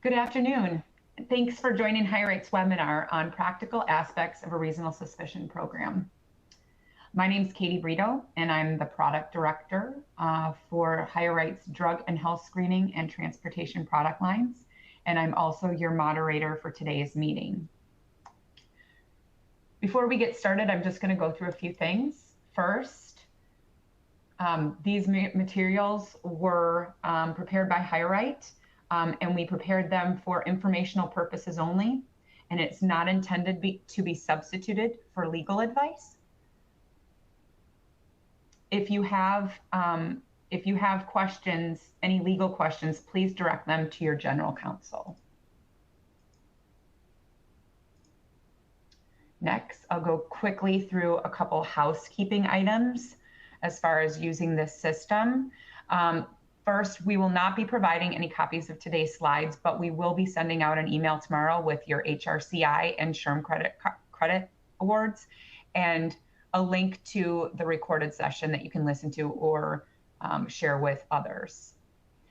Good afternoon. Thanks for joining HireRight's webinar on practical aspects of a reasonable suspicion program. My name is Katie Brito, and I'm the product director for HireRight's drug and health screening and transportation product lines, and I'm also your moderator for today's meeting. Before we get started, I'm just going to go through a few things. First, these materials were prepared by HireRight. And we prepared them for informational purposes only, and it's not intended to be substituted for legal advice. If you have questions, any legal questions, please direct them to your general counsel. Next, I'll go quickly through a couple housekeeping items as far as using this system. First, we will not be providing any copies of today's slides, but we will be sending out an email tomorrow with your HRCI and SHRM credit awards and a link to the recorded session that you can listen to or share with others.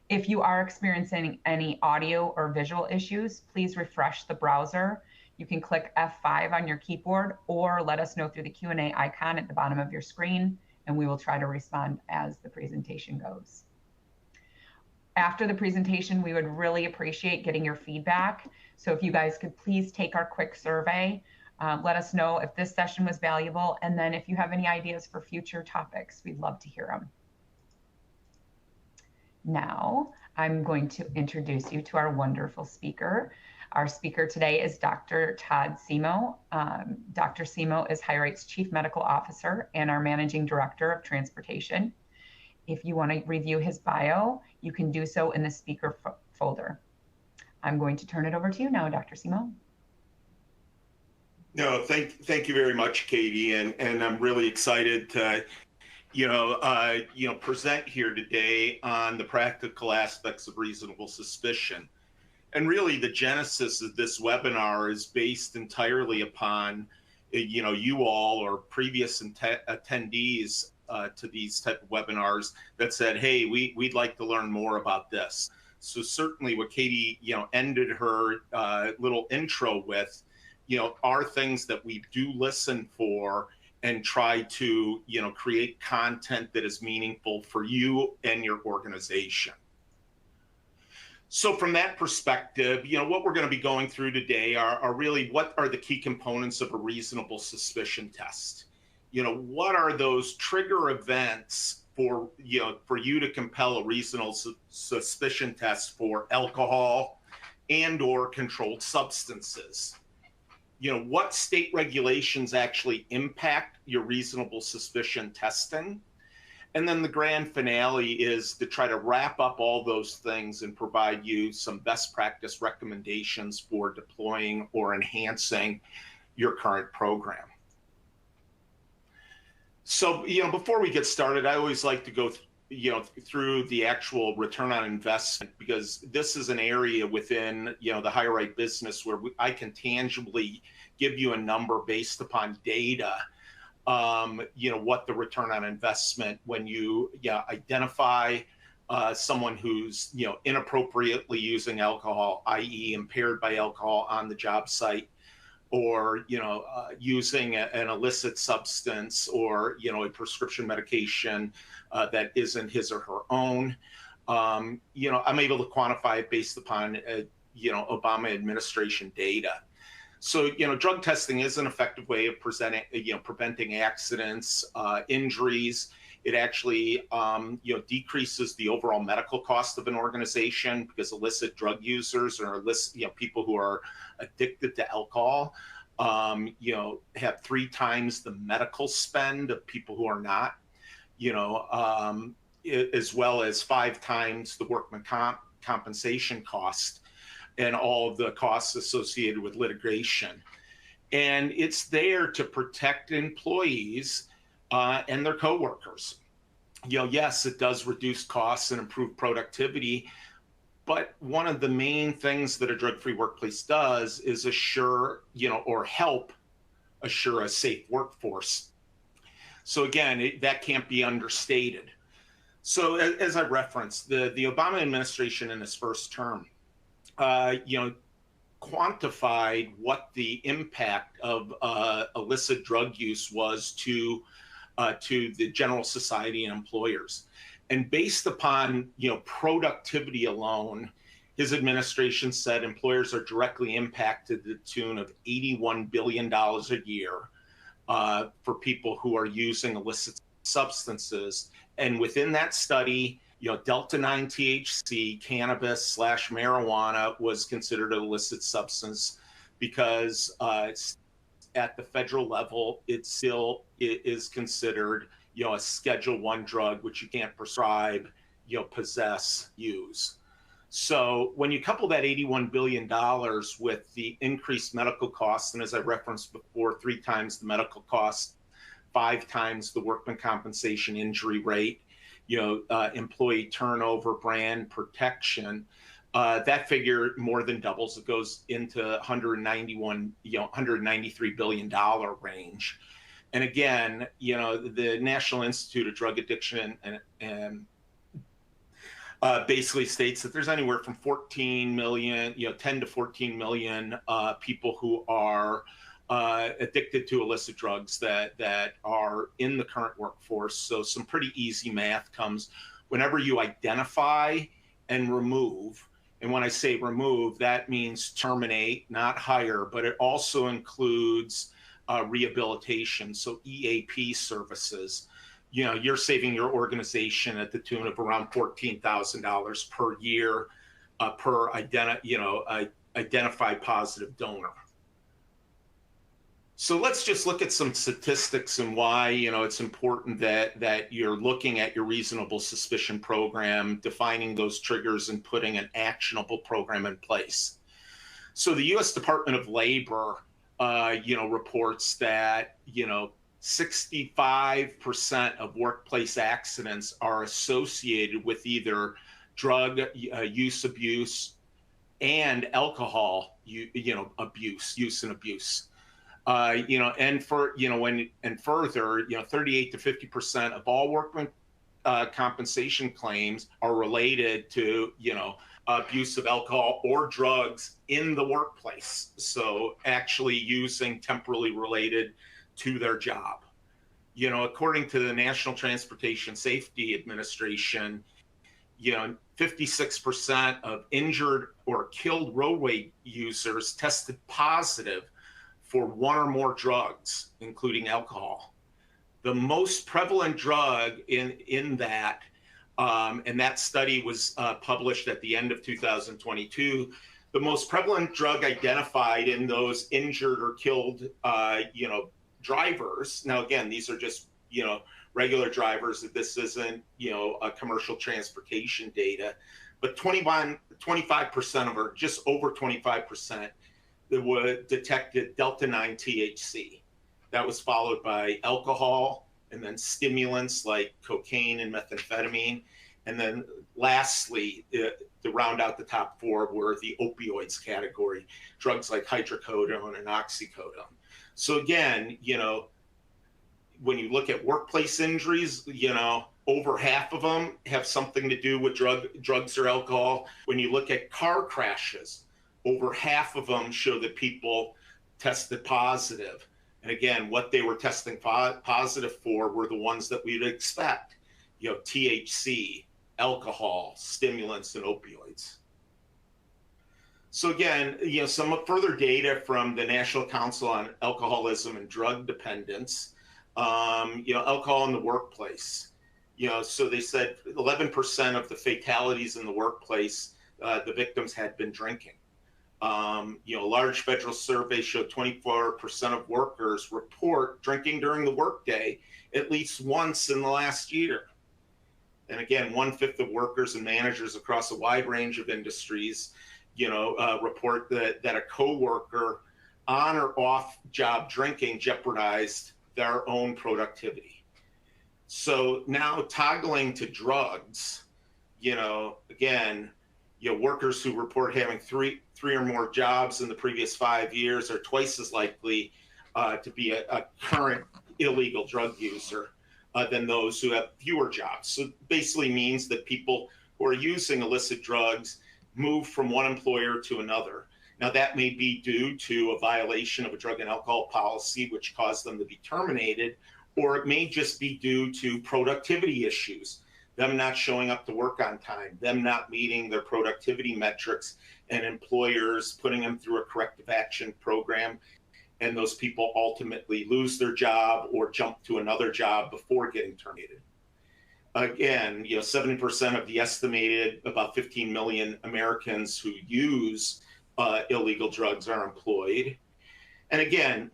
If you are experiencing any audio or visual issues, please refresh the browser. You can click F5 on your keyboard or let us know through the Q&A icon at the bottom of your screen, and we will try to respond as the presentation goes. After the presentation, we would really appreciate getting your feedback. So if you guys could please take our quick survey, let us know if this session was valuable, and then if you have any ideas for future topics, we'd love to hear them. Now, I'm going to introduce you to our wonderful speaker. Our speaker today is Dr. Todd Simo. Dr. Simo is HireRight's Chief Medical Officer and our Managing Director of Transportation. If you want to review his bio, you can do so in the speaker folder. I'm going to turn it over to you now, Dr. Simo. No, thank you very much, Katie, and I'm really excited to, present here today on the practical aspects of reasonable suspicion. And really, the genesis of this webinar is based entirely upon, you all or previous attendees to these type of webinars that said, hey, we'd like to learn more about this. So certainly what Katie, ended her little intro with, are things that we do listen for and try to, create content that is meaningful for you and your organization. So from that perspective, what we're going to be going through today are really what are the key components of a reasonable suspicion test. What are those trigger events for you to compel a reasonable suspicion test for alcohol and or controlled substances? What state regulations actually impact your reasonable suspicion testing? And then the grand finale is to try to wrap up all those things and provide you some best practice recommendations for deploying or enhancing your current program. So, before we get started, I always like to go, through the actual return on investment, because this is an area within, the HireRight business where I can tangibly give you a number based upon data, what the return on investment when you identify someone who's, inappropriately using alcohol, i.e. impaired by alcohol on the job site, or using an illicit substance or a prescription medication that isn't his or her own. I'm able to quantify it based upon Obama administration data. So drug testing is an effective way of preventing accidents, injuries. It actually decreases the overall medical cost of an organization, because illicit drug users or illicit people who are addicted to alcohol have 3 times the medical spend of people who are not, as well as 5 times the workman compensation cost and all of the costs associated with litigation. And it's there to protect employees and their coworkers. Yes, it does reduce costs and improve productivity, but one of the main things that a drug-free workplace does is assure, or help assure a safe workforce. So again, that can't be understated. So as I referenced, the Obama administration in its first term you know, quantified what the impact of illicit drug use was to the general society and employers. And based upon, you know, productivity alone, his administration said employers are directly impacted to the tune of $81 billion a year for people who are using illicit substances. And within that study, you know, Delta 9 THC, cannabis slash marijuana was considered an illicit substance because it's at the federal level, it still is considered, you know, a Schedule One drug, which you can't prescribe, you know, possess, use. So when you couple that $81 billion with the increased medical costs, and as I referenced before, 3 times the medical costs, 5 times the workman compensation injury rate, you know, employee turnover, brand protection, that figure more than doubles. It goes into 191, you know, $193 billion range. And again, you know, the National Institute of Drug Addiction and basically states that there's anywhere from 14 million, you know, 10 to 14 million people who are addicted to illicit drugs that are in the current workforce. So some pretty easy math comes whenever you identify and remove. And when I say remove, that means terminate, not hire, but it also includes rehabilitation, so EAP services. You know, you're saving your organization at the tune of around $14,000 per year per identified positive donor. So let's just look at some statistics and why, you know, it's important that you're looking at your reasonable suspicion program, defining those triggers and putting an actionable program in place. So the U.S. Department of Labor, you know, reports that, you know, 65% of workplace accidents are associated with either drug use abuse and alcohol use and abuse. You know, and further, you know, 38 to 50% of all workman compensation claims are related to, you know, abuse of alcohol or drugs in the workplace. So actually using temporally related to their job. You know, according to the National Transportation Safety Administration, you know, 56% of injured or killed roadway users tested positive for one or more drugs, including alcohol. The most prevalent drug in that, and that study was published at the end of 2022, the most prevalent drug identified in those injured or killed, you know, drivers. Now, again, these are just, you know, regular drivers. This isn't, you know, a commercial transportation data, but 25% of, or just over 25%, that were detected Delta 9 THC. That was followed by alcohol, and then stimulants like cocaine and methamphetamine. And then lastly, to round out the top 4 were the opioids category, drugs like hydrocodone and oxycodone. So again, you know, when you look at workplace injuries, you know, over half of them have something to do with drugs or alcohol. When you look at car crashes, over half of them show that people tested positive. And again, what they were testing positive for were the ones that we'd expect, you know, THC, alcohol, stimulants, and opioids. So again, you know, some further data from the National Council on Alcoholism and Drug Dependence, you know, alcohol in the workplace. You know, so they said 11% of the fatalities in the workplace, the victims had been drinking. You know, a large federal survey showed 24% of workers report drinking during the workday at least once in the last year. And again, 1/5 of workers and managers across a wide range of industries, you know, report that a coworker on or off job drinking jeopardized their own productivity. So now toggling to drugs, you know, again, you know, workers who report having three or more jobs in the previous 5 years are twice as likely to be a current illegal drug user than those who have fewer jobs. So basically means that people who are using illicit drugs move from one employer to another. Now, that may be due to a violation of a drug and alcohol policy, which caused them to be terminated, or it may just be due to productivity issues, them not showing up to work on time, them not meeting their productivity metrics, and employers putting them through a corrective action program, and those people ultimately lose their job or jump to another job before getting terminated. Again, 70% of the estimated about 15 million Americans who use illegal drugs are employed. And again,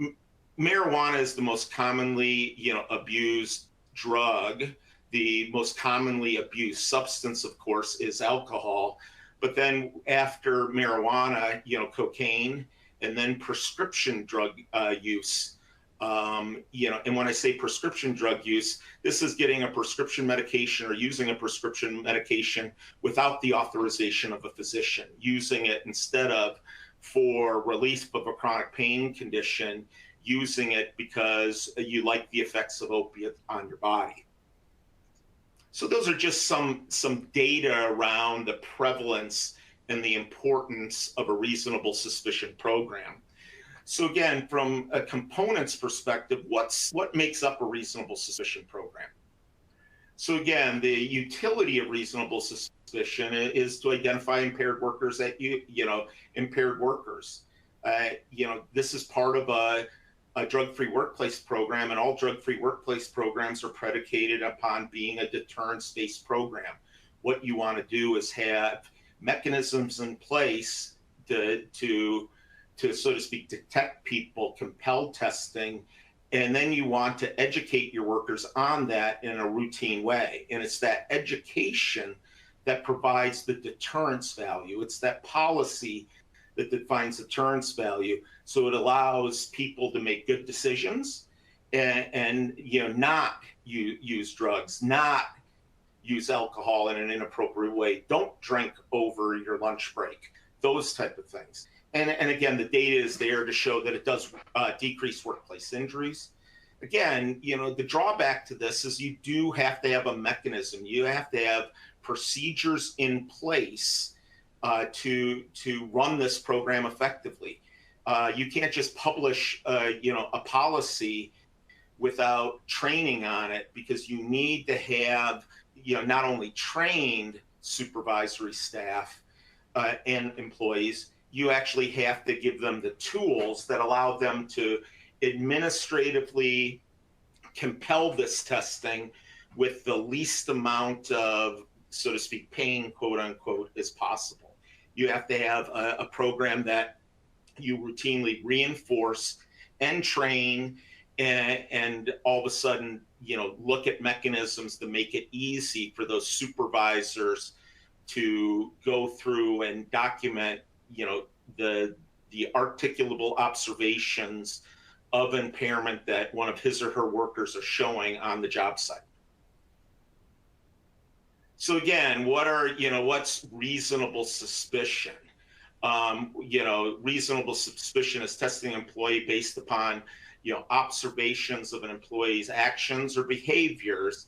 marijuana is the most commonly, abused drug. The most commonly abused substance, of course, is alcohol. But then after marijuana, cocaine, and then prescription drug use. And when I say prescription drug use, this is getting a prescription medication or using a prescription medication without the authorization of a physician, using it instead of for relief of a chronic pain condition, using it because you like the effects of opiates on your body. So those are just some data around the prevalence and the importance of a reasonable suspicion program. So again, from a components perspective, what makes up a reasonable suspicion program? So again, the utility of reasonable suspicion is to identify impaired workers at impaired workers. This is part of a drug-free workplace program, and all drug-free workplace programs are predicated upon being a deterrence-based program. What you want to do is have mechanisms in place to so to speak, detect people, compel testing, and then you want to educate your workers on that in a routine way. And it's that education that provides the deterrence value. It's that policy that defines deterrence value. So it allows people to make good decisions and not use drugs, not use alcohol in an inappropriate way. Don't drink over your lunch break, those type of things. And again, the data is there to show that it does decrease workplace injuries. Again, the drawback to this is you do have to have a mechanism. You have to have procedures in place to run this program effectively. You can't just publish, a policy without training on it, because you need to have, not only trained supervisory staff and employees, you actually have to give them the tools that allow them to administratively compel this testing with the least amount of, so to speak, pain, quote unquote, as possible. You have to have a program that you routinely reinforce and train, and all of a sudden, look at mechanisms to make it easy for those supervisors to go through and document, the articulable observations of impairment that one of his or her workers are showing on the job site. So again, what's reasonable suspicion? Reasonable suspicion is testing an employee based upon, observations of an employee's actions or behaviors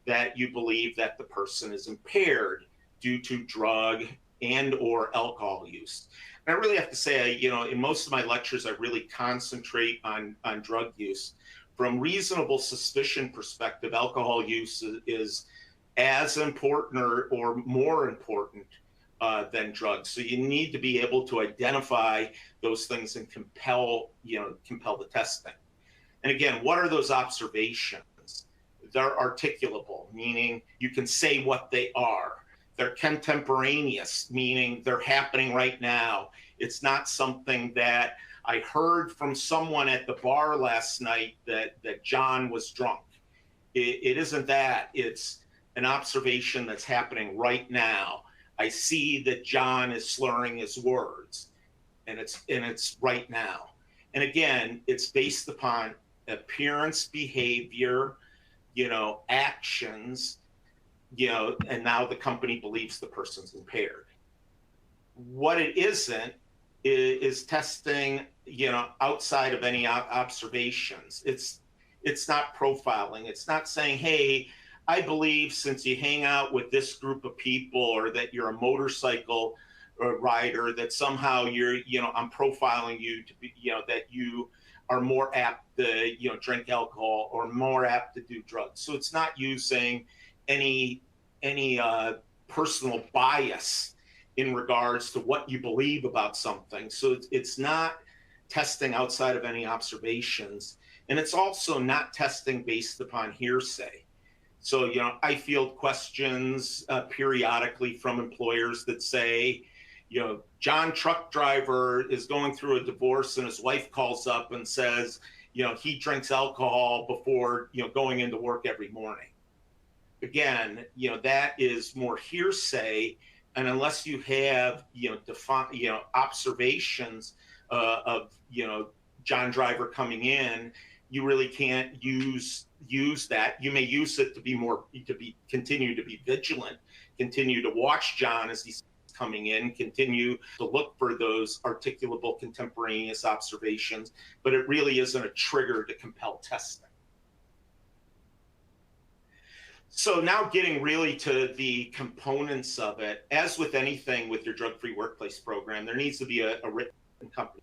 that you believe that the person is impaired due to drug and or alcohol use. And I really have to say, in most of my lectures, I really concentrate on drug use. From reasonable suspicion perspective, alcohol use is as important or more important than drugs. So you need to be able to identify those things and compel the testing. And again, what are those observations? They're articulable, meaning you can say what they are. They're contemporaneous, meaning they're happening right now. It's not something that I heard from someone at the bar last night that John was drunk. It isn't that. It's an observation that's happening right now. I see that John is slurring his words, and it's right now. And again, it's based upon appearance, behavior, actions, and now the company believes the person's impaired. What it isn't is testing, outside of any observations. It's not profiling. It's not saying, hey, I believe since you hang out with this group of people, or that you're a motorcycle rider, that somehow I'm profiling you to be, that you are more apt to, drink alcohol or more apt to do drugs. So it's not using any personal bias in regards to what you believe about something. So it's not testing outside of any observations. And it's also not testing based upon hearsay. So, I field questions periodically from employers that say, John truck driver is going through a divorce and his wife calls up and says, he drinks alcohol before, going into work every morning. Again, that is more hearsay. And unless you have, observations of, John driver coming in, you really can't use that. You may use it to continue to be vigilant, continue to watch John as he's coming in, continue to look for those articulable contemporaneous observations, but it really isn't a trigger to compel testing. So now getting really to the components of it, as with anything with your drug-free workplace program, there needs to be a written company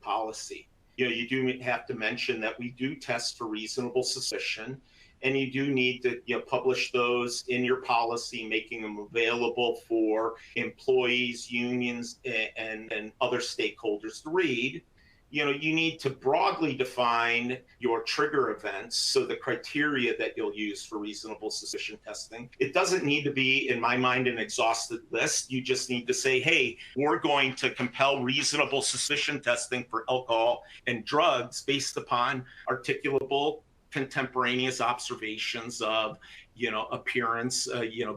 policy. You do have to mention that we do test for reasonable suspicion, and you do need to publish those in your policy, making them available for employees, unions, and other stakeholders to read. You need to broadly define your trigger events, so the criteria that you'll use for reasonable suspicion testing. It doesn't need to be, in my mind, an exhaustive list. You just need to say, hey, we're going to compel reasonable suspicion testing for alcohol and drugs based upon articulable contemporaneous observations of, appearance,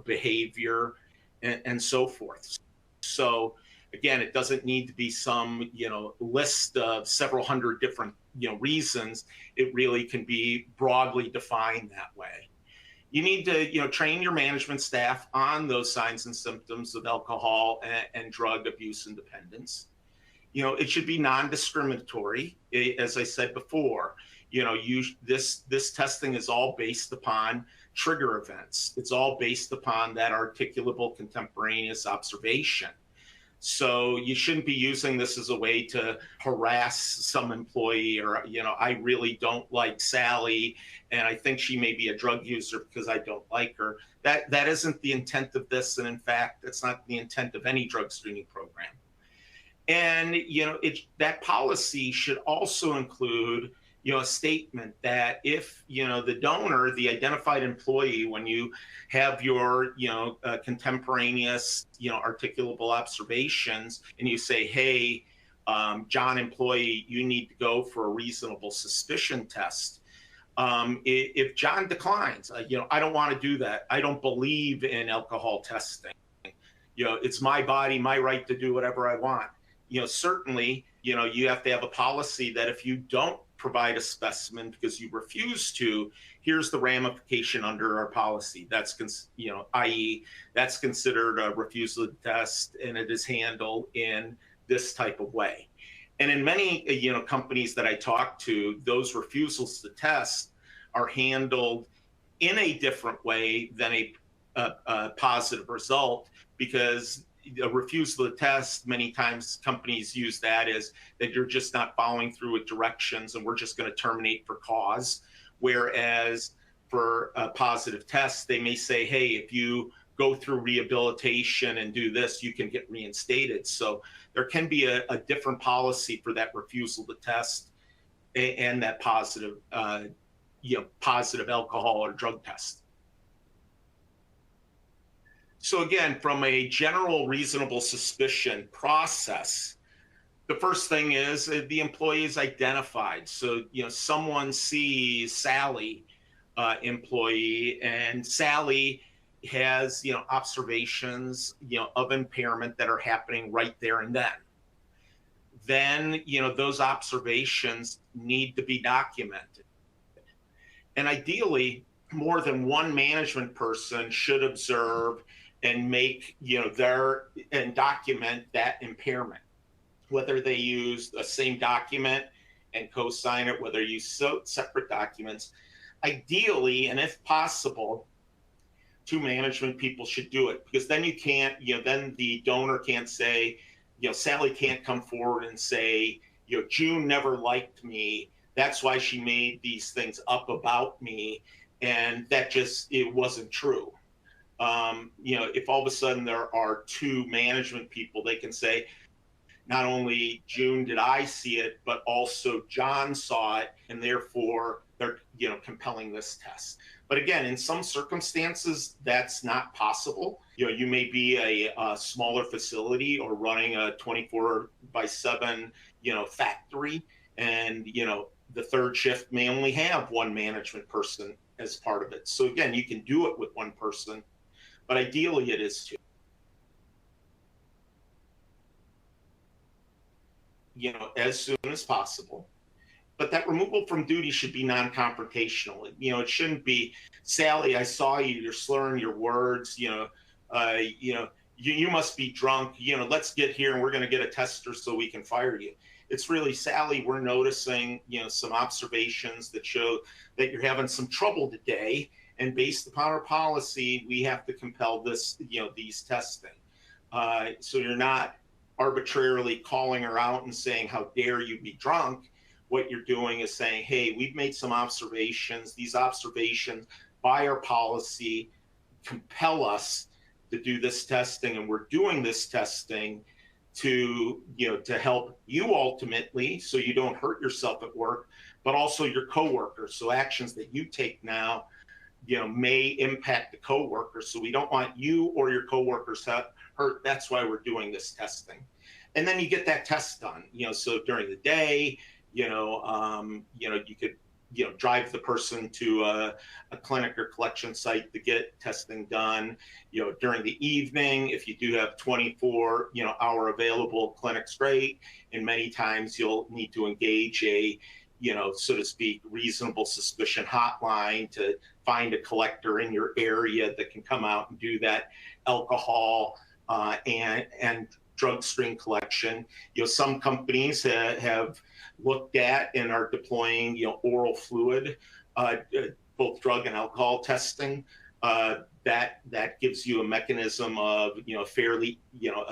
behavior, and so forth. So again, it doesn't need to be some, list of several hundred different, reasons. It really can be broadly defined that way. You need to, train your management staff on those signs and symptoms of alcohol and drug abuse and dependence. It should be non-discriminatory, as I said before. This testing is all based upon trigger events. It's all based upon that articulable contemporaneous observation. So you shouldn't be using this as a way to harass some employee, or, I really don't like Sally and I think she may be a drug user because I don't like her. That isn't the intent of this. And in fact, it's not the intent of any drug screening program. And, that policy should also include, a statement that if, the donor, the identified employee, when you have your, contemporaneous, articulable observations, and you say, hey, John employee, you need to go for a reasonable suspicion test. If John declines, I don't want to do that. I don't believe in alcohol testing. It's my body, my right to do whatever I want. Certainly, you have to have a policy that if you don't provide a specimen because you refuse to, here's the ramification under our policy. That's, i.e., that's considered a refusal to test, and it is handled in this type of way. And in many, companies that I talk to, those refusals to test are handled in a different way than a positive result, because a refusal to test, many times companies use that as that you're just not following through with directions and we're just going to terminate for cause. Whereas for a positive test, they may say, hey, if you go through rehabilitation and do this, you can get reinstated. So there can be a different policy for that refusal to test and that positive, positive alcohol or drug test. So again, from a general reasonable suspicion process, the first thing is the employee is identified. So, someone sees Sally, employee, and Sally has, observations, of impairment that are happening right there and then. Then, those observations need to be documented. And ideally, more than one management person should observe and make, and document that impairment, whether they use the same document and co-sign it, whether you use separate documents. Ideally, and if possible, two management people should do it, because then you can't, then the donor can't say, Sally can't come forward and say, June never liked me. That's why she made these things up about me. And that it wasn't true. If all of a sudden there are two management people, they can say, not only June did I see it, but also John saw it, and therefore they're compelling this test. But again, in some circumstances, that's not possible. You may be a smaller facility or running a 24/7 factory, and the third shift may only have one management person as part of it. So again, you can do it with one person, but ideally it is two. As soon as possible. But that removal from duty should be non-confrontational. It shouldn't be, Sally, I saw you, you're slurring your words, you must be drunk, let's get here and we're going to get a tester so we can fire you. It's really, Sally, we're noticing, some observations that show that you're having some trouble today. And based upon our policy, we have to compel this, these testing. So you're not arbitrarily calling her out and saying, how dare you be drunk? What you're doing is saying, hey, we've made some observations. These observations by our policy compel us to do this testing, and we're doing this testing to help you ultimately, so you don't hurt yourself at work, but also your coworkers. So actions that you take now, may impact the coworkers. So we don't want you or your coworkers hurt. That's why we're doing this testing. And then you get that test done. So during the day, you could drive the person to a clinic or collection site to get testing done. During the evening, if you do have 24 hour available clinics, great. And many times you'll need to engage a so to speak, reasonable suspicion hotline to find a collector in your area that can come out and do that alcohol and drug screen collection. Some companies have looked at and are deploying, oral fluid, both drug and alcohol testing. That gives you a mechanism of, a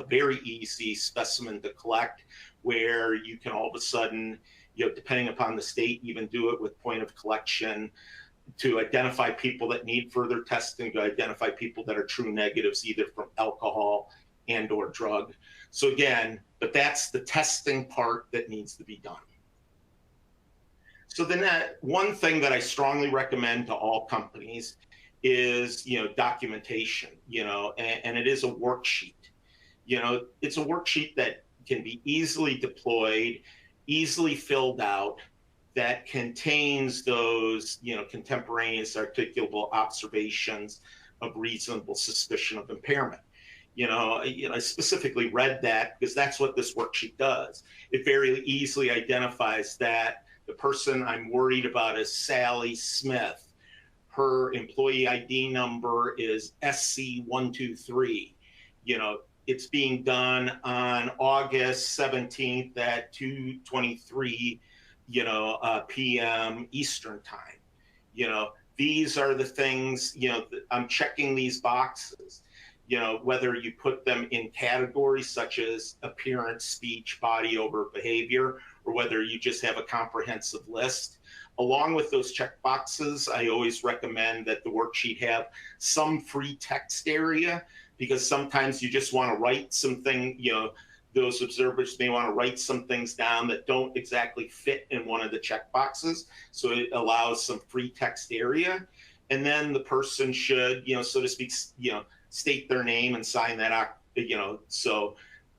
very easy specimen to collect, where you can all of a sudden, depending upon the state, even do it with point of collection to identify people that need further testing, to identify people that are true negatives, either from alcohol and or drug. So again, but that's the testing part that needs to be done. So then one thing that I strongly recommend to all companies is, documentation, and it is a worksheet. It's a worksheet that can be easily deployed, easily filled out, that contains those, contemporaneous articulable observations of reasonable suspicion of impairment. I specifically read that because that's what this worksheet does. It very easily identifies that the person I'm worried about is Sally Smith. Her employee ID number is SC123. It's being done on August 17th at 2:23, p.m. Eastern time. These are the things, I'm checking these boxes. Whether you put them in categories such as appearance, speech, body over behavior, or whether you just have a comprehensive list. Along with those check boxes, I always recommend that the worksheet have some free text area, because sometimes you just want to write something, those observers may want to write some things down that don't exactly fit in one of the check boxes. So it allows some free text area. And then the person should, so to speak, state their name and sign that, so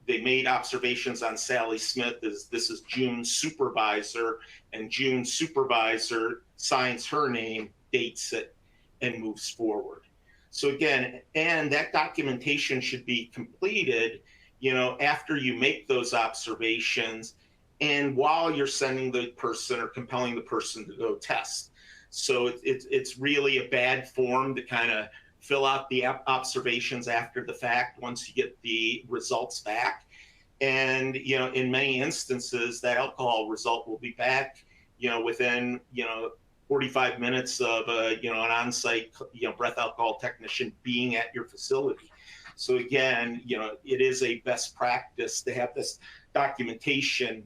they made observations on Sally Smith as this is June's supervisor, and June's supervisor signs her name, dates it, and moves forward. So again, and that documentation should be completed, after you make those observations and while you're sending the person or compelling the person to go test. So it's really a bad form to kind of fill out the observations after the fact once you get the results back. And, in many instances, that alcohol result will be back, within, 45 minutes of an on-site breath alcohol technician being at your facility. So again, it is a best practice to have this documentation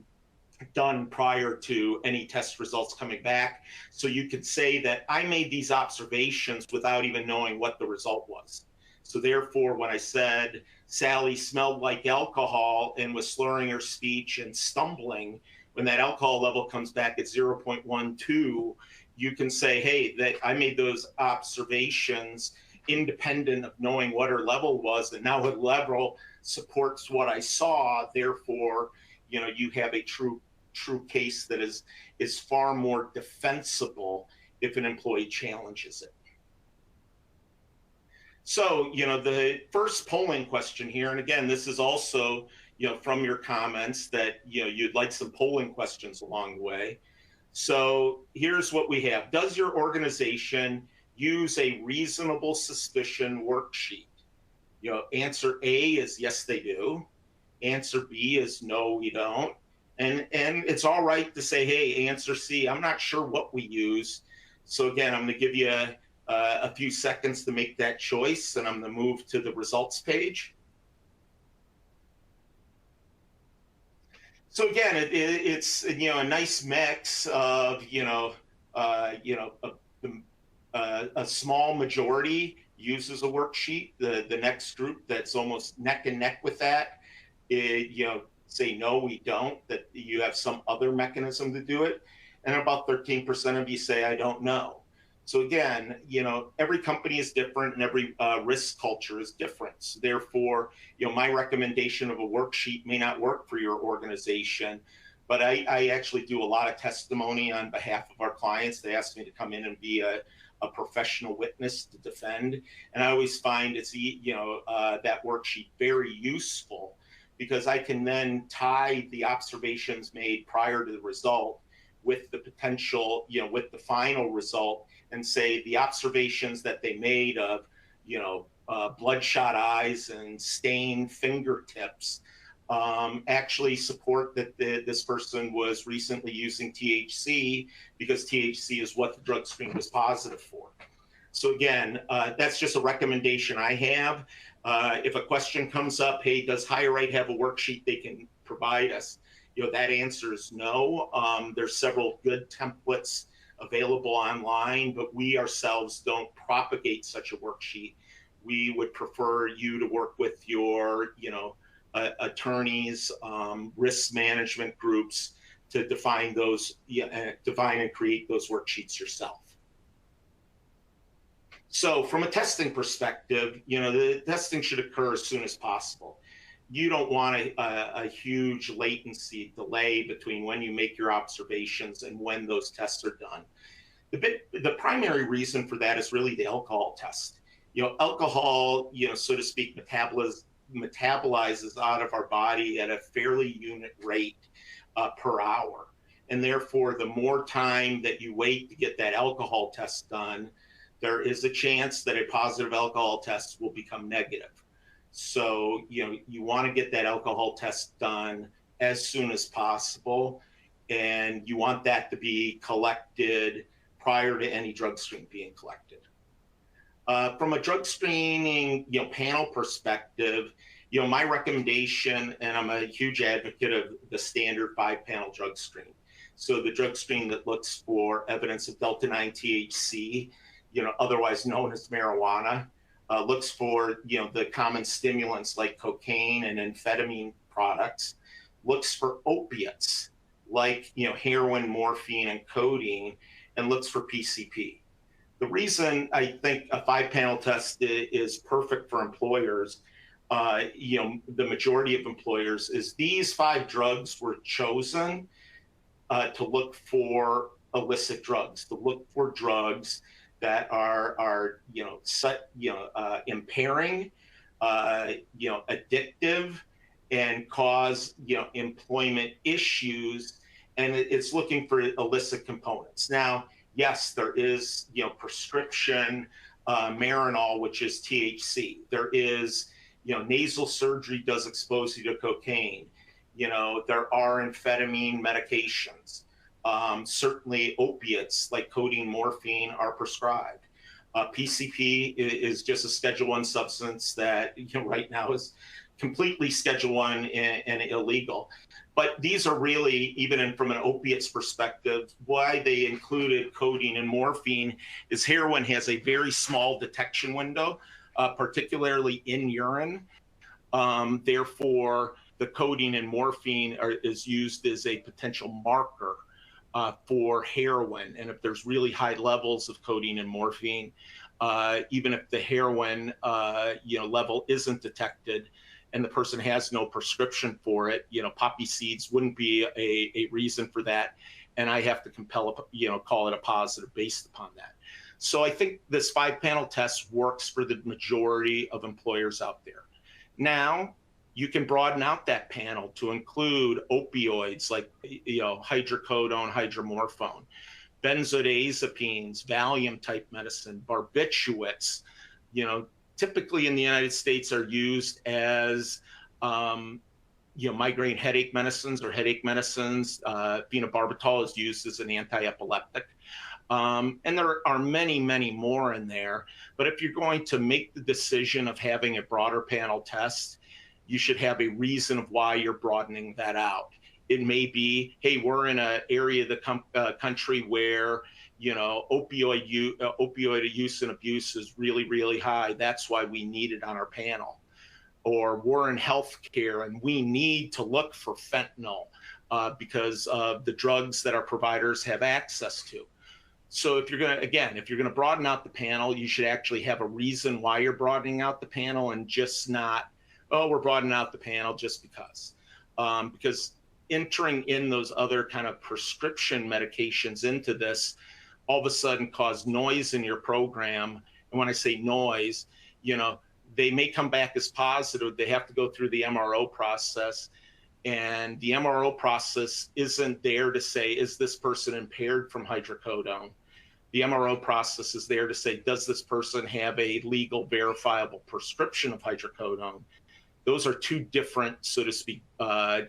done prior to any test results coming back, so you could say that I made these observations without even knowing what the result was. So therefore, when I said Sally smelled like alcohol and was slurring her speech and stumbling, when that alcohol level comes back at 0.12, you can say, hey, that I made those observations independent of knowing what her level was, and now her level supports what I saw. Therefore, you have a true case that is far more defensible if an employee challenges it. So, the first polling question here, and again, this is also, from your comments that, you'd like some polling questions along the way. So here's what we have. Does your organization use a reasonable suspicion worksheet? Answer A is yes, they do. Answer B is no, we don't. And it's all right to say, hey, answer C, I'm not sure what we use. So again, I'm going to give you a few seconds to make that choice, and I'm going to move to the results page. So again, it's a nice mix of a small majority uses a worksheet. The next group that's almost neck and neck with that, say no, we don't. That you have some other mechanism to do it, and about 13% of you say I don't know. So again, every company is different and every risk culture is different. So therefore, my recommendation of a worksheet may not work for your organization, but I actually do a lot of testimony on behalf of our clients. They ask me to come in and be a professional witness to defend. And I always find it's, that worksheet very useful, because I can then tie the observations made prior to the result with the potential, with the final result, and say the observations that they made of, bloodshot eyes and stained fingertips actually support that this person was recently using THC, because THC is what the drug screen was positive for. So again, that's just a recommendation I have. If a question comes up, hey, does HireRight have a worksheet they can provide us? That answer is no. There's several good templates available online, but we ourselves don't propagate such a worksheet. We would prefer you to work with your, attorneys, risk management groups to define and create those worksheets yourself. So from a testing perspective, the testing should occur as soon as possible. You don't want a huge latency delay between when you make your observations and when those tests are done. The primary reason for that is really the alcohol test. Alcohol, so to speak, metabolizes out of our body at a fairly unit rate per hour. And therefore, the more time that you wait to get that alcohol test done, there is a chance that a positive alcohol test will become negative. So, you want to get that alcohol test done as soon as possible, and you want that to be collected prior to any drug screen being collected. From a drug screening, panel perspective, my recommendation, and I'm a huge advocate of the standard 5-panel drug screen. So the drug screen that looks for evidence of delta-9 THC, otherwise known as marijuana, looks for, the common stimulants like cocaine and amphetamine products, looks for opiates like, heroin, morphine, and codeine, and looks for PCP. The reason I think a 5-panel test is perfect for employers, the majority of employers, is these 5 drugs were chosen to look for illicit drugs, to look for drugs that are impairing, addictive, and cause, employment issues, and it's looking for illicit components. Now, yes, there is, prescription Marinol, which is THC. There is, nasal surgery does expose you to cocaine. There are amphetamine medications. Certainly opiates like codeine, morphine are prescribed. PCP is just a Schedule 1 substance that right now is completely Schedule 1 and illegal. But these are really, even from an opiates perspective, why they included codeine and morphine is heroin has a very small detection window, particularly in urine. Therefore, the codeine and morphine is used as a potential marker for heroin. And if there's really high levels of codeine and morphine, even if the heroin level isn't detected and the person has no prescription for it, poppy seeds wouldn't be a reason for that. And I have to call it a positive based upon that. So I think this 5-panel test works for the majority of employers out there. Now, you can broaden out that panel to include opioids like hydrocodone, hydromorphone, benzodiazepines, Valium type medicine, barbiturates, typically in the United States are used as migraine headache medicines or headache medicines. Phenobarbital is used as an anti-epileptic. And there are many, many more in there. But if you're going to make the decision of having a broader panel test, you should have a reason of why you're broadening that out. It may be, hey, we're in an area of the country where opioid use and abuse is really, really high. That's why we need it on our panel. Or we're in healthcare and we need to look for fentanyl because of the drugs that our providers have access to. So if you're going to broaden out the panel, you should actually have a reason why you're broadening out the panel and just not, oh, we're broadening out the panel just because. Because entering in those other kind of prescription medications into this all of a sudden cause noise in your program. And when I say noise, they may come back as positive. They have to go through the MRO process. And the MRO process isn't there to say, is this person impaired from hydrocodone? The MRO process is there to say, does this person have a legal verifiable prescription of hydrocodone? Those are two different, so to speak,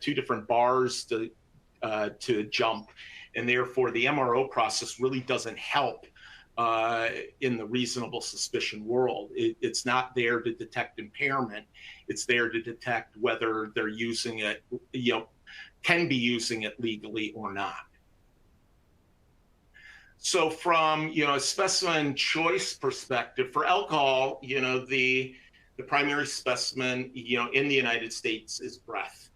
two different bars to jump. And therefore, the MRO process really doesn't help in the reasonable suspicion world. It's not there to detect impairment. It's there to detect whether they're using it, can be using it legally or not. So from, a specimen choice perspective, for alcohol, the primary specimen, in the United States is breath.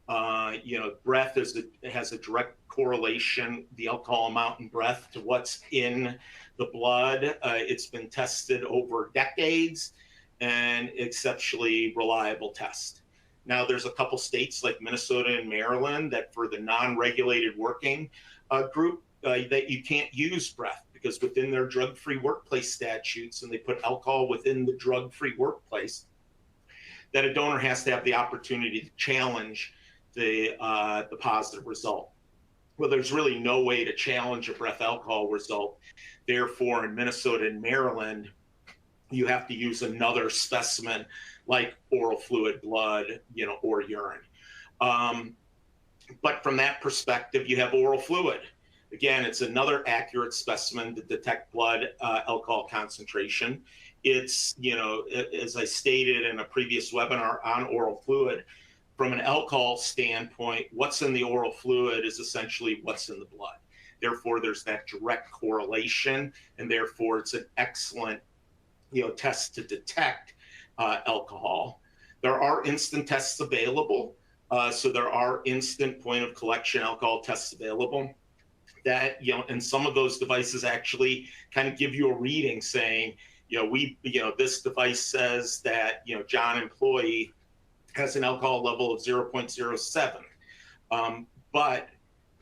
Breath has a direct correlation, the alcohol amount in breath, to what's in the blood. It's been tested over decades and exceptionally reliable test. Now, there's a couple states like Minnesota and Maryland that for the non-regulated working group, that you can't use breath because within their drug-free workplace statutes, and they put alcohol within the drug-free workplace, that a donor has to have the opportunity to challenge the positive result. Well, there's really no way to challenge a breath alcohol result. Therefore, in Minnesota and Maryland, you have to use another specimen like oral fluid, blood, or urine. But from that perspective, you have oral fluid. Again, it's another accurate specimen to detect blood alcohol concentration. It's, as I stated in a previous webinar on oral fluid, from an alcohol standpoint, what's in the oral fluid is essentially what's in the blood. Therefore, there's that direct correlation, and therefore it's an excellent, test to detect alcohol. There are instant tests available. So there are instant point of collection alcohol tests available that, and some of those devices actually kind of give you a reading saying, this device says that, John employee has an alcohol level of 0.07. But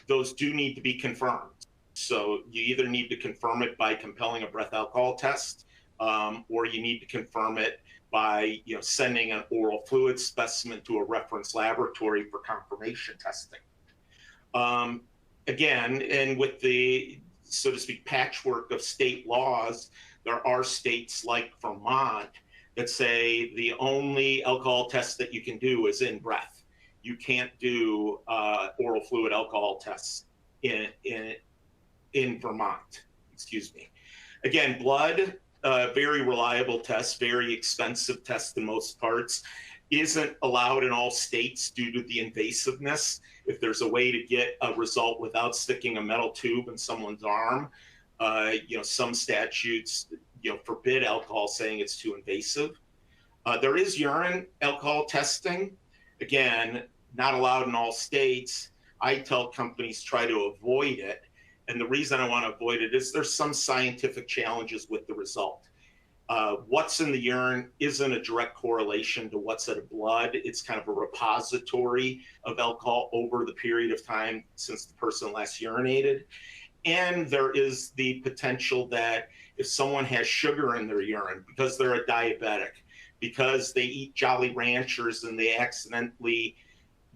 those do need to be confirmed. So you either need to confirm it by compelling a breath alcohol test, or you need to confirm it by sending an oral fluid specimen to a reference laboratory for confirmation testing. Again, and with the, so to speak, patchwork of state laws, there are states like Vermont that say the only alcohol test that you can do is in breath. You can't do oral fluid alcohol tests in Vermont. Excuse me. Again, blood, very reliable test, very expensive test in most parts, isn't allowed in all states due to the invasiveness. If there's a way to get a result without sticking a metal tube in someone's arm, some statutes, forbid alcohol, saying it's too invasive. There is urine alcohol testing. Again, not allowed in all states. I tell companies try to avoid it. And the reason I want to avoid it is there's some scientific challenges with the result. What's in the urine isn't a direct correlation to what's in the blood. It's kind of a repository of alcohol over the period of time since the person last urinated. And there is the potential that if someone has sugar in their urine because they're a diabetic, because they eat Jolly Ranchers and they accidentally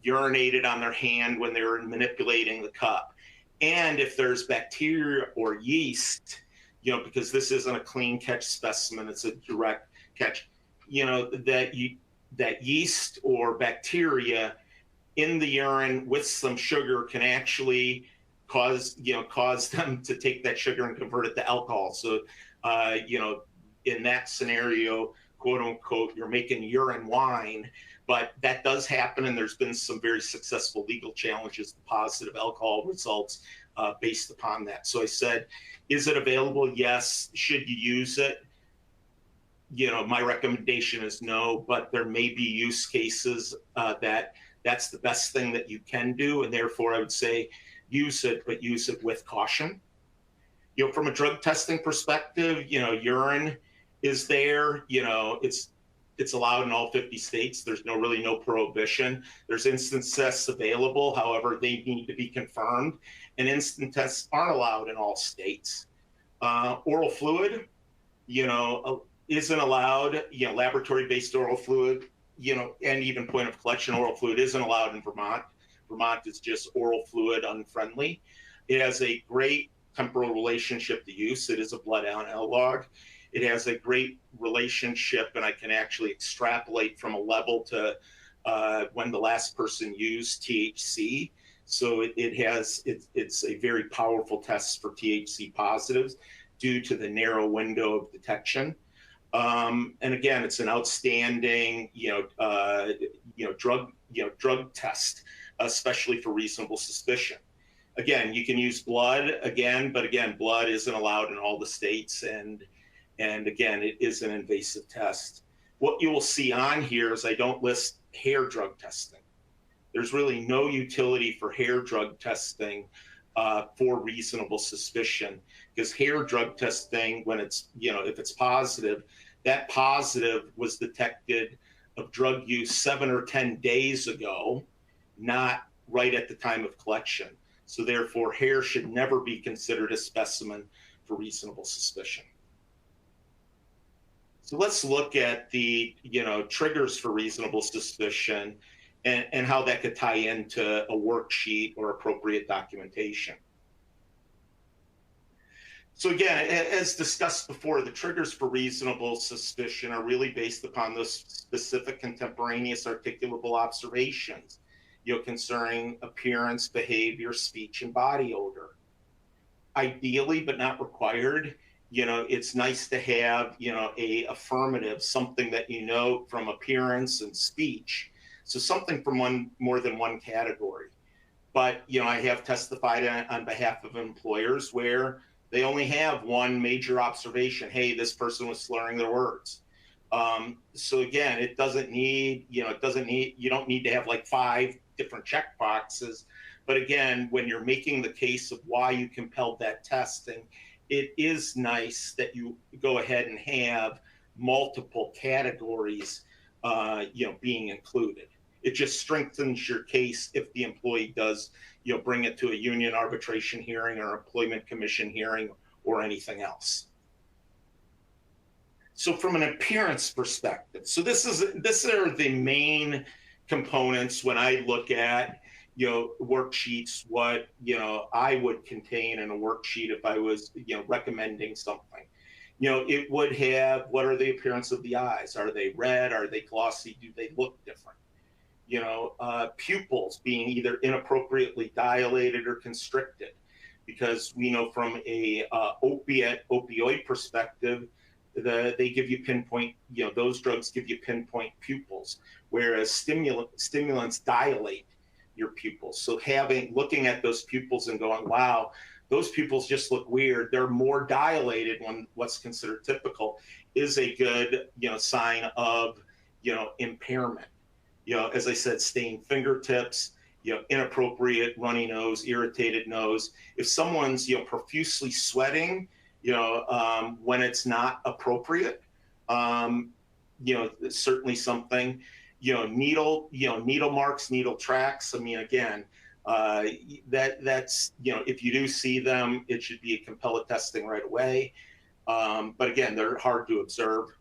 urinated on their hand when they were manipulating the cup, and if there's bacteria or yeast, because this isn't a clean catch specimen, it's a direct catch, that yeast or bacteria in the urine with some sugar can actually cause them to take that sugar and convert it to alcohol. So, in that scenario, quote unquote, you're making urine wine, but that does happen. And there's been some very successful legal challenges to positive alcohol results based upon that. So I said, is it available? Yes. Should you use it? My recommendation is no, but there may be use cases that's the best thing that you can do. And therefore I would say use it, but use it with caution. From a drug testing perspective, urine is there, it's allowed in all 50 states. There's really no prohibition. There's instant tests available. However, they need to be confirmed, and instant tests aren't allowed in all states. Oral fluid, isn't allowed, laboratory-based oral fluid, and even point of collection oral fluid isn't allowed in Vermont. Vermont is just oral fluid unfriendly. It has a great temporal relationship to use. It is a blood analog. It has a great relationship, and I can actually extrapolate from a level to when the last person used THC. So it's a very powerful test for THC positives due to the narrow window of detection. And again, it's an outstanding, drug test, especially for reasonable suspicion. Again, you can use blood again, but again, blood isn't allowed in all the states, and again, it is an invasive test. What you will see on here is I don't list hair drug testing. There's really no utility for hair drug testing for reasonable suspicion, because hair drug testing, when it's, if it's positive, that positive was detected of drug use 7 or 10 days ago, not right at the time of collection. So therefore, hair should never be considered a specimen for reasonable suspicion. So let's look at the, triggers for reasonable suspicion and how that could tie into a worksheet or appropriate documentation. So again, as discussed before, the triggers for reasonable suspicion are really based upon those specific contemporaneous articulable observations, concerning appearance, behavior, speech, and body odor. Ideally, but not required, it's nice to have, a affirmative, something that from appearance and speech. So something from more than one category. But, I have testified on behalf of employers where they only have one major observation. Hey, this person was slurring their words. So again, you don't need to have like 5 different check boxes. But again, when you're making the case of why you compelled that testing, it is nice that you go ahead and have multiple categories, being included. It just strengthens your case if the employee does, bring it to a union arbitration hearing or employment commission hearing or anything else. So from an appearance perspective, so this are the main components when I look at, worksheets, what, I would contain in a worksheet if I was, recommending something. It would have, what are the appearance of the eyes? Are they red? Are they glossy? Do they look different? pupils being either inappropriately dilated or constricted, because we know from a opioid perspective, they give you pinpoint, those drugs give you pinpoint pupils, whereas stimulants dilate your pupils. So looking at those pupils and going, wow, those pupils just look weird, they're more dilated when what's considered typical, is a good, sign of, impairment. As I said, stained fingertips, inappropriate runny nose, irritated nose. If someone's, profusely sweating, when it's not appropriate, certainly something, needle marks, needle tracks. I mean, again, that's, if you do see them, it should be a compelled testing right away. But again, they're hard to observe.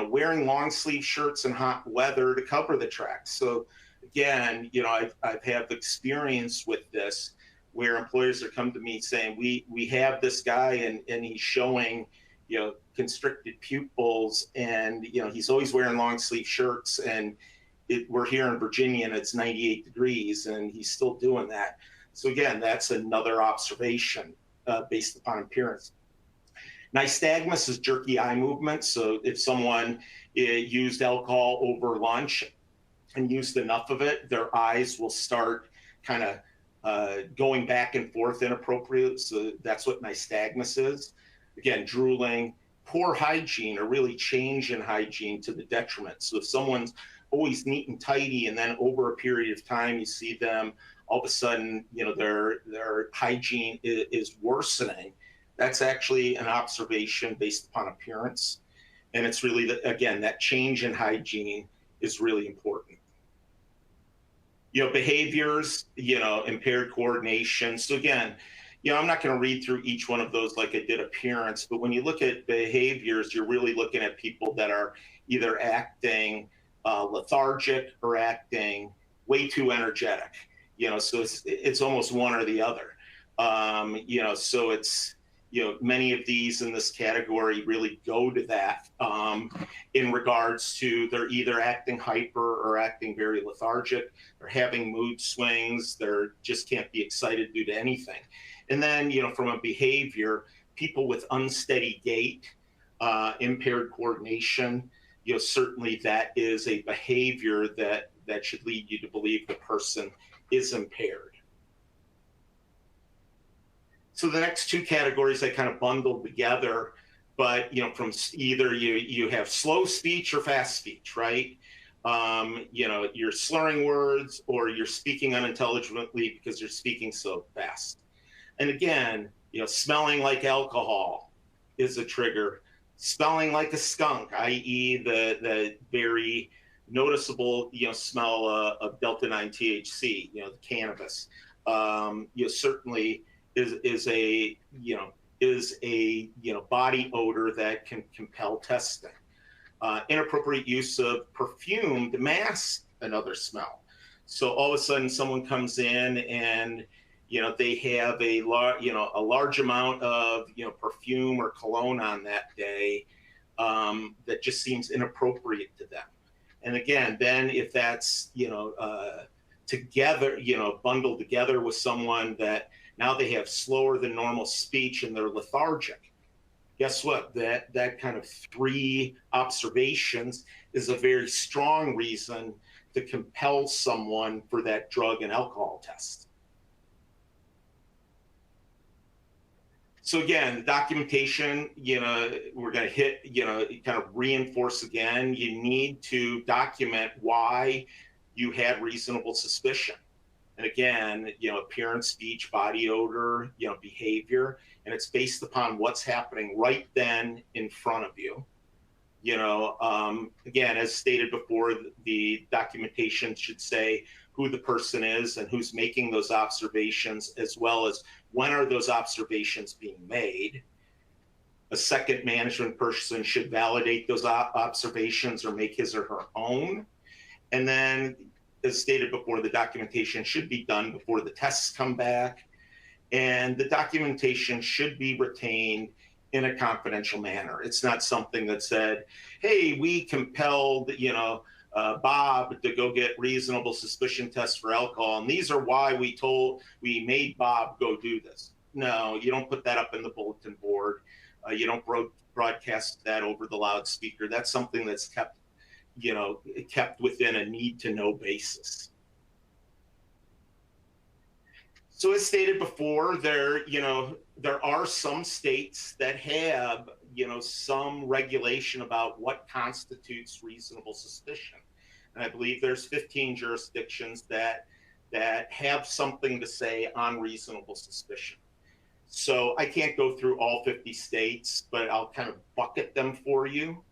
Wearing long sleeve shirts in hot weather to cover the tracks. So again, I've had the experience with this where employers are come to me saying, we have this guy and he's showing, constricted pupils, and, he's always wearing long sleeve shirts, and we're here in Virginia and it's 98 degrees and he's still doing that. So again, that's another observation based upon appearance. Nystagmus is jerky eye movement. So if someone used alcohol over lunch and used enough of it, their eyes will start kind of going back and forth inappropriate. So that's what nystagmus is. Again, drooling, poor hygiene, or really change in hygiene to the detriment. So if someone's always neat and tidy, and then over a period of time you see them all of a sudden, their hygiene is worsening, that's actually an observation based upon appearance. And it's really, again, that change in hygiene is really important. Behaviors, impaired coordination. So again, I'm not going to read through each one of those like I did appearance, but when you look at behaviors, you're really looking at people that are either acting lethargic or acting way too energetic. So it's almost one or the other. So it's, many of these in this category really go to that in regards to they're either acting hyper or acting very lethargic, they're having mood swings, they're just can't be excited due to anything. And then, from a behavior, people with unsteady gait, impaired coordination, certainly that is a behavior that should lead you to believe the person is impaired. So the next two categories I kind of bundled together, but from either you have slow speech or fast speech, right? You're slurring words or you're speaking unintelligibly because you're speaking so fast. And again, smelling like alcohol is a trigger. Smelling like a skunk, i.e. the very noticeable smell of delta-9 THC, the cannabis, certainly is a body odor that can compel testing. Inappropriate use of perfume to mask another smell. So all of a sudden someone comes in and they have a large amount of perfume or cologne on that day that just seems inappropriate to them. And again, then if that's together, bundled together with someone that now they have slower than normal speech and they're lethargic, guess what? That kind of three observations is a very strong reason to compel someone for that drug and alcohol test. So again, documentation, we're going to hit, kind of reinforce again, you need to document why you had reasonable suspicion. And again, appearance, speech, body odor, behavior, and it's based upon what's happening right then in front of you. Again, as stated before, the documentation should say who the person is and who's making those observations, as well as when are those observations being made. A second management person should validate those observations or make his or her own. And then, as stated before, the documentation should be done before the tests come back. And the documentation should be retained in a confidential manner. It's not something that said, hey, we compelled, Bob to go get reasonable suspicion tests for alcohol. And these are why we made Bob go do this. No, you don't put that up in the bulletin board. You don't broadcast that over the loudspeaker. That's something that's kept within a need to know basis. So as stated before, there are some states that have, some regulation about what constitutes reasonable suspicion. And I believe there's 15 jurisdictions that have something to say on reasonable suspicion. So I can't go through all 50 states, but I'll kind of bucket them for you.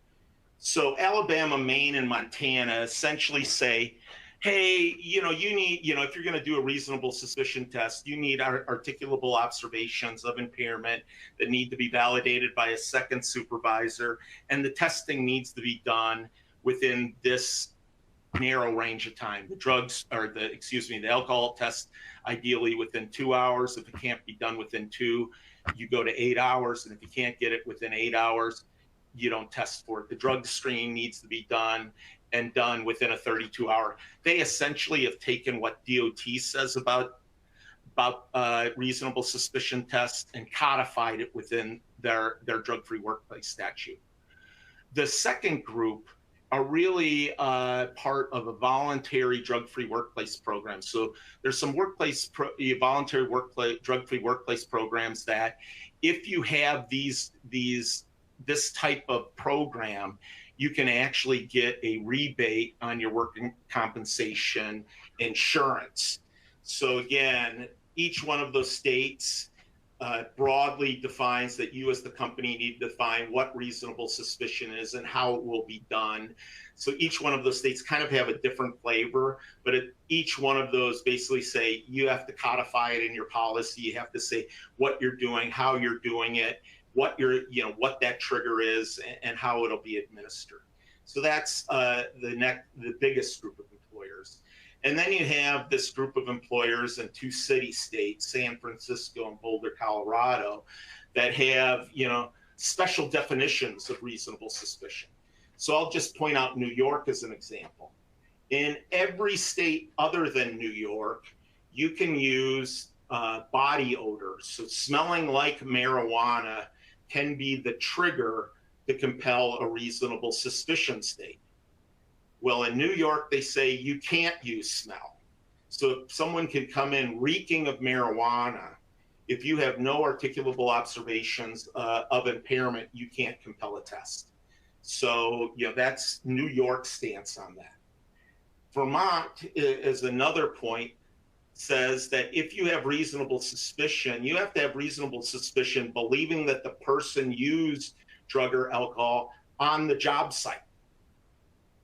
So Alabama, Maine, and Montana essentially say, hey, you need, if you're going to do a reasonable suspicion test, you need articulable observations of impairment that need to be validated by a second supervisor. And the testing needs to be done within this narrow range of time. The alcohol test, ideally within 2 hours. If it can't be done within 2, you go to 8 hours. And if you can't get it within 8 hours, you don't test for it. The drug screen needs to be done within a 32-hour. They essentially have taken what DOT says about reasonable suspicion tests and codified it within their drug-free workplace statute. The second group are really part of a voluntary drug-free workplace program. So there's some voluntary drug-free workplace programs that if you have this type of program, you can actually get a rebate on your working compensation insurance. So again, each one of those states broadly defines that you as the company need to define what reasonable suspicion is and how it will be done. So each one of those states kind of have a different flavor, but each one of those basically say you have to codify it in your policy. You have to say what you're doing, how you're doing it, what that trigger is, and how it'll be administered. So that's the biggest group of employers. And then you have this group of employers in 2 city states, San Francisco and Boulder, Colorado, that have, special definitions of reasonable suspicion. So I'll just point out New York as an example. In every state other than New York, you can use body odor. So smelling like marijuana can be the trigger to compel a reasonable suspicion state. Well, in New York, they say you can't use smell. So if someone can come in reeking of marijuana, if you have no articulable observations of impairment, you can't compel a test. So, that's New York's stance on that. Vermont is another point, says that if you have reasonable suspicion, you have to have reasonable suspicion believing that the person used drug or alcohol on the job site.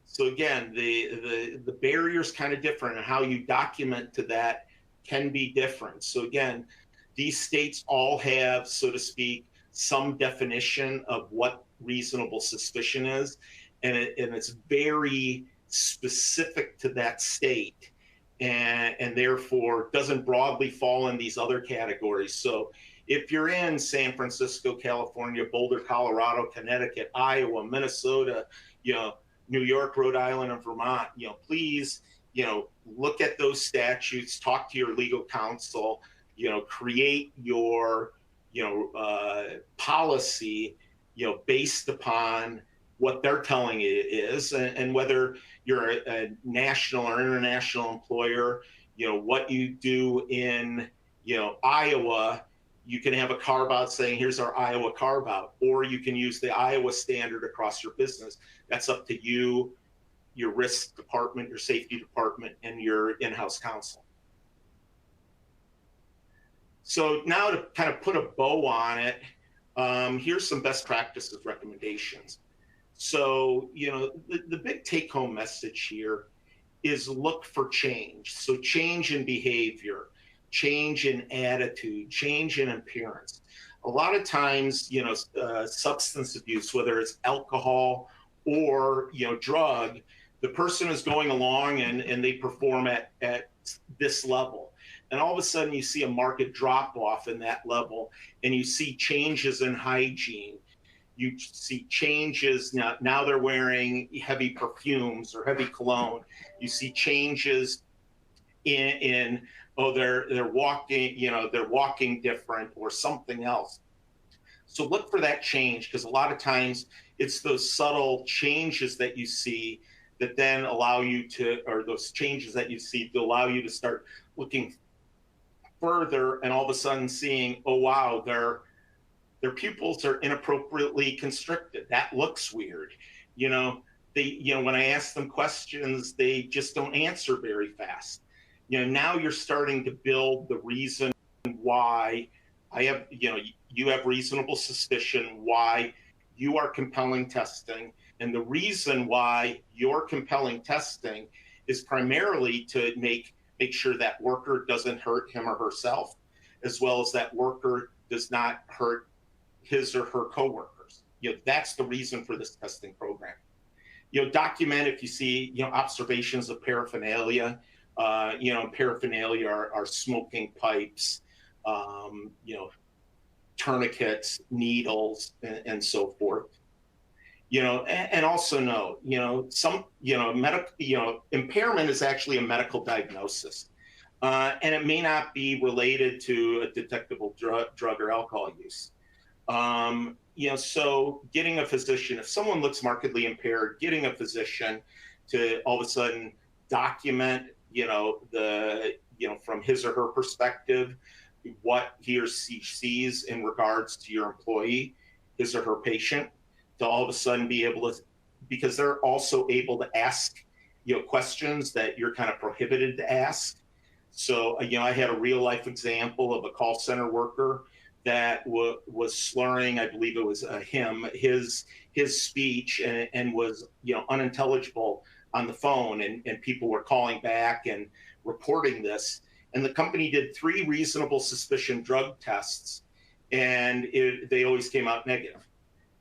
So again, the barrier's kind of different, and how you document to that can be different. So again, these states all have, so to speak, some definition of what reasonable suspicion is, and it's very specific to that state, and therefore doesn't broadly fall in these other categories. So if you're in San Francisco, California, Boulder, Colorado, Connecticut, Iowa, Minnesota, New York, Rhode Island, and Vermont, please, look at those statutes, talk to your legal counsel, create your, policy, based upon what they're telling you is, and whether you're a national or international employer, what you do in, Iowa, you can have a carve out saying, here's our Iowa carve out, or you can use the Iowa standard across your business. That's up to you, your risk department, your safety department, and your in-house counsel. So now to kind of put a bow on it, here's some best practices recommendations. So, the big take home message here is look for change. So change in behavior, change in attitude, change in appearance. A lot of times, substance abuse, whether it's alcohol or, drug, the person is going along and they perform at this level. And all of a sudden you see a market drop off in that level, and you see changes in hygiene. You see changes now they're wearing heavy perfumes or heavy cologne. You see changes in oh they're walking, they're walking different or something else. So look for that change, because a lot of times it's those subtle changes that you see that then allow you to, or those changes that you see to allow you to start looking further and all of a sudden seeing, oh wow, their pupils are inappropriately constricted. That looks weird. When I ask them questions, they just don't answer very fast. Now you're starting to build the reason why you have reasonable suspicion why you are compelling testing. And the reason why you're compelling testing is primarily to make sure that worker doesn't hurt him or herself, as well as that worker does not hurt his or her coworkers. That's the reason for this testing program. Document if you see, observations of paraphernalia. Paraphernalia are smoking pipes, tourniquets, needles, and so forth. And also know, some, impairment is actually a medical diagnosis. And it may not be related to a detectable drug or alcohol use. So getting a physician, if someone looks markedly impaired, getting a physician to all of a sudden document, from his or her perspective, what he or she sees in regards to your employee, his or her patient, to all of a sudden be able to, because they're also able to ask, questions that you're kind of prohibited to ask. So, I had a real life example of a call center worker that was slurring, I believe it was his speech, and was, unintelligible on the phone, and people were calling back and reporting this. And the company did 3 reasonable suspicion drug tests, and they always came out negative.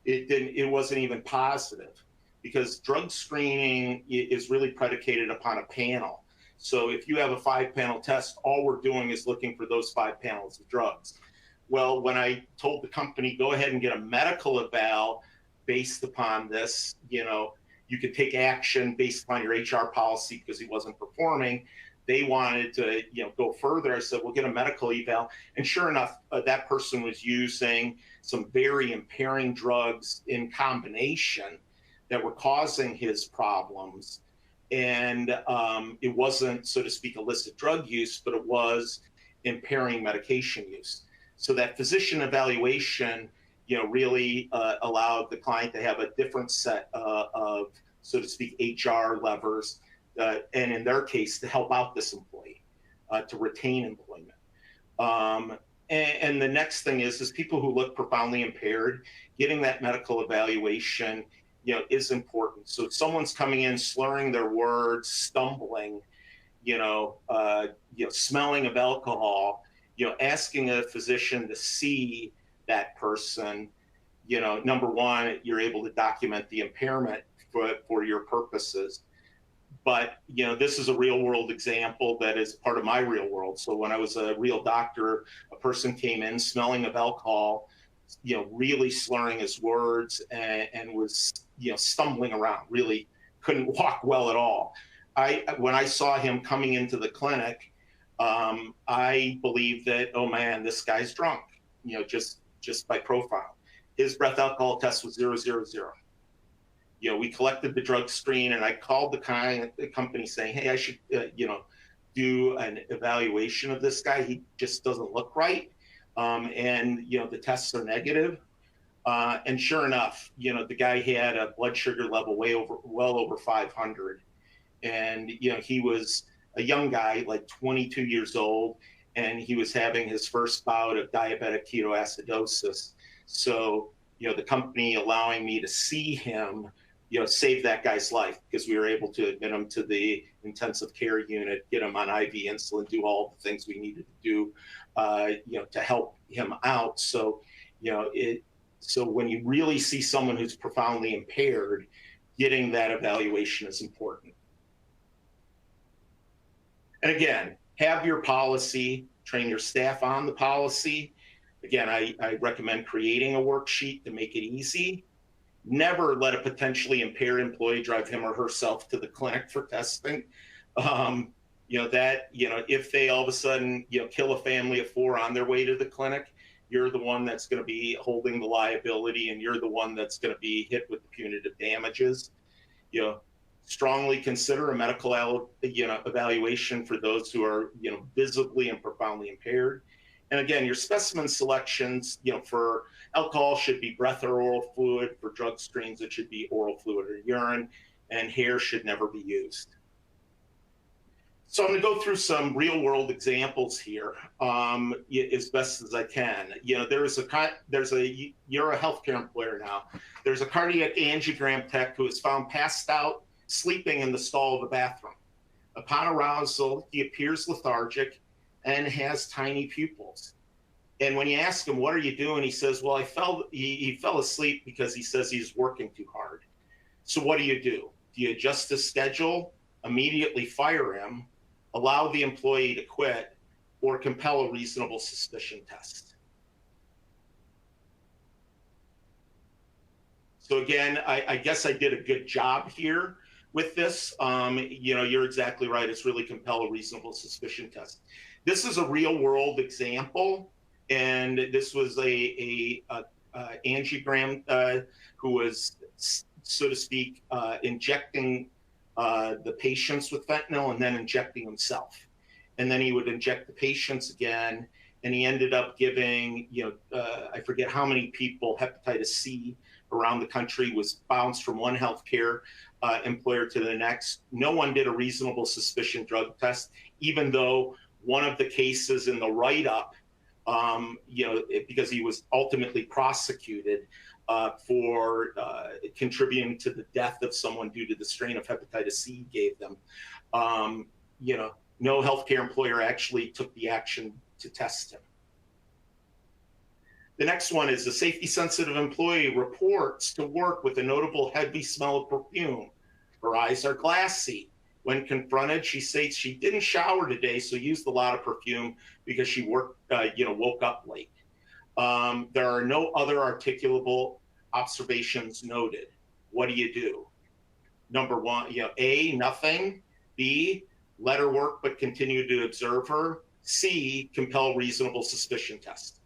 It wasn't even positive, because drug screening is really predicated upon a panel. So if you have a 5-panel test, all we're doing is looking for those 5 panels of drugs. Well, when I told the company, go ahead and get a medical eval based upon this, you could take action based upon your HR policy because he wasn't performing. They wanted to, go further. I said, we'll get a medical eval. And sure enough, that person was using some very impairing drugs in combination that were causing his problems. And it wasn't, so to speak, illicit drug use, but it was impairing medication use. So that physician evaluation, really allowed the client to have a different set of, so to speak, HR levers, and in their case, to help out this employee, to retain employment. And the next thing is people who look profoundly impaired, getting that medical evaluation, is important. So if someone's coming in slurring their words, stumbling, smelling of alcohol, asking a physician to see that person, number one, you're able to document the impairment for your purposes. But, this is a real world example that is part of my real world. So when I was a real doctor, a person came in smelling of alcohol, really slurring his words, and was, stumbling around, really couldn't walk well at all. When I saw him coming into the clinic, I believe that, oh man, this guy's drunk, just by profile. His breath alcohol test was 000. We collected the drug screen, and I called the company saying, hey, I should, do an evaluation of this guy. He just doesn't look right. And, the tests are negative. And sure enough, the guy had a blood sugar level well over 500. And, he was a young guy, like 22 years old, and he was having his first bout of diabetic ketoacidosis. So, the company allowing me to see him, saved that guy's life, because we were able to admit him to the intensive care unit, get him on IV insulin, do all the things we needed to do, to help him out. So, so when you really see someone who's profoundly impaired, getting that evaluation is important. And again, have your policy, train your staff on the policy. Again, I recommend creating a worksheet to make it easy. Never let a potentially impaired employee drive him or herself to the clinic for testing. If they all of a sudden, kill a family of 4 on their way to the clinic, you're the one that's going to be holding the liability, and you're the one that's going to be hit with the punitive damages. Strongly consider a medical, evaluation for those who are, visibly and profoundly impaired. And again, your specimen selections, for alcohol should be breath or oral fluid. For drug screens, it should be oral fluid or urine, and hair should never be used. So I'm going to go through some real world examples here, as best as I can. You're a healthcare employer now. There's a cardiac angiogram tech who is found passed out, sleeping in the stall of a bathroom. Upon arousal, he appears lethargic and has tiny pupils. And when you ask him, what are you doing? He says, well, he fell asleep because he says he's working too hard. So what do? Do you adjust his schedule, immediately fire him, allow the employee to quit, or compel a reasonable suspicion test? So again, I guess I did a good job here with this. You're exactly right. It's really compel a reasonable suspicion test. This is a real world example, and this was a angiogram who was, so to speak, injecting the patients with fentanyl and then injecting himself. And then he would inject the patients again, and he ended up giving, I forget how many people hepatitis C around the country. Was bounced from one healthcare employer to the next. No one did a reasonable suspicion drug test, even though one of the cases in the write-up, because he was ultimately prosecuted for contributing to the death of someone due to the strain of hepatitis C he gave them. No healthcare employer actually took the action to test him. The next one is a safety-sensitive employee reports to work with a notable heavy smell of perfume. Her eyes are glassy. When confronted, she states she didn't shower today, so used a lot of perfume because she woke up late. There are no other articulable observations noted. What do? Number one, A, nothing. B, let her work but continue to observe her. C, compel reasonable suspicion test.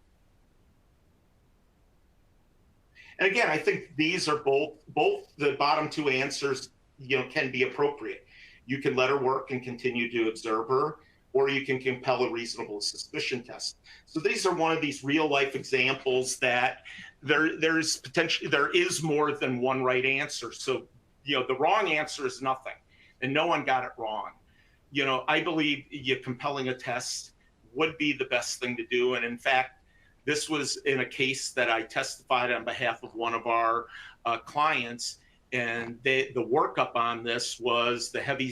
And again, I think these are both the bottom 2 answers, can be appropriate. You can let her work and continue to observe her, or you can compel a reasonable suspicion test. So these are one of these real life examples that there is more than one right answer. So, the wrong answer is nothing, and no one got it wrong. I believe compelling a test would be the best thing to do. And in fact, this was in a case that I testified on behalf of one of our clients, and the workup on this was the heavy,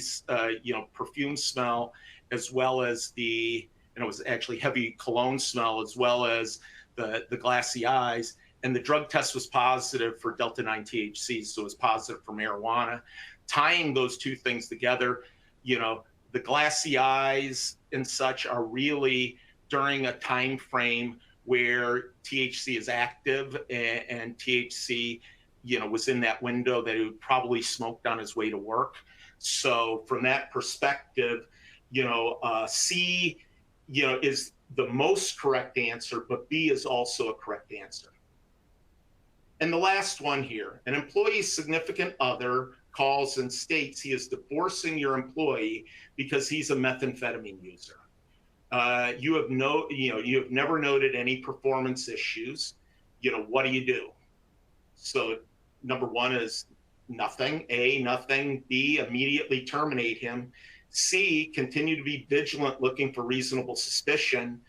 perfume smell, as well as it was actually heavy cologne smell, as well as the glassy eyes. And the drug test was positive for Delta-9 THC, so it was positive for marijuana. Tying those 2 things together, the glassy eyes and such are really during a time frame where THC is active, and THC, was in that window that he probably smoked on his way to work. So from that perspective, C, is the most correct answer, but B is also a correct answer. And the last one here, an employee's significant other calls and states he is divorcing your employee because he's a methamphetamine user. You have never noted any performance issues. What do? So number 1 is nothing. A, nothing. B, immediately terminate him. C, continue to be vigilant looking for reasonable suspicion.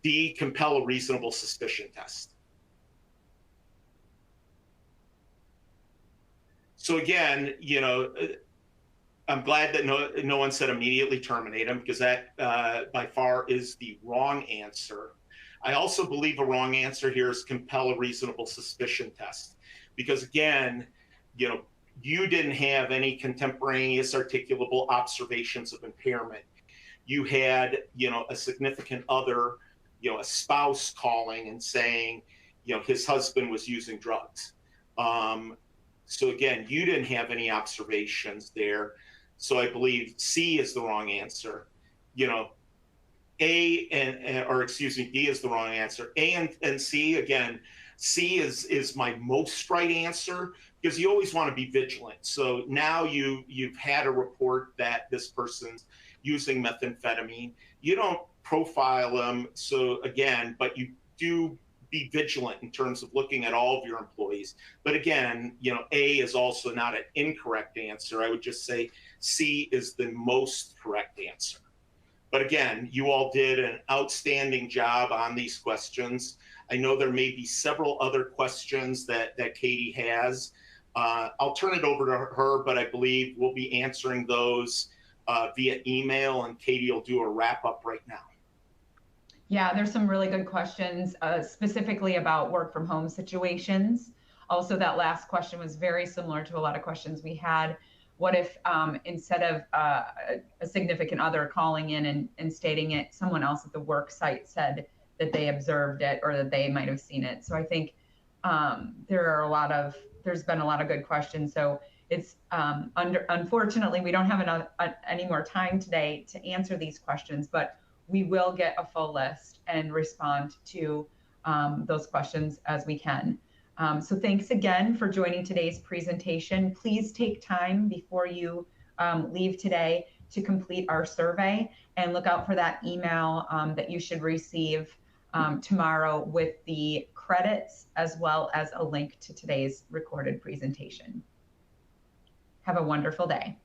D, compel a reasonable suspicion test. So again, I'm glad that no one said immediately terminate him, because that by far is the wrong answer. I also believe a wrong answer here is compel a reasonable suspicion test, because again, you didn't have any contemporaneous articulable observations of impairment. You had, a significant other, a spouse calling and saying, his husband was using drugs. So again, you didn't have any observations there. So I believe C is the wrong answer. You know, or excuse me, D is the wrong answer. A and C, again, C is my most right answer, because you always want to be vigilant. So now you've had a report that this person's using methamphetamine. You don't profile them. So again, but you do be vigilant in terms of looking at all of your employees. But again, you know, A is also not an incorrect answer. I would just say C is the most correct answer. But again, you all did an outstanding job on these questions. I know there may be several other questions that Katie has. I'll turn it over to her, but I believe we'll be answering those via email, and Katie will do a wrap up right now. Yeah, there's some really good questions, specifically about work from home situations. Also, that last question was very similar to a lot of questions we had. What if instead of a significant other calling in and stating it, someone else at the work site said that they observed it or that they might have seen it? So I think there's been a lot of good questions. So it's unfortunately, we don't have any more time today to answer these questions, but we will get a full list and respond to those questions as we can. So thanks again for joining today's presentation. Please take time before you leave today to complete our survey, and look out for that email that you should receive tomorrow with the credits as well as a link to today's recorded presentation. Have a wonderful day.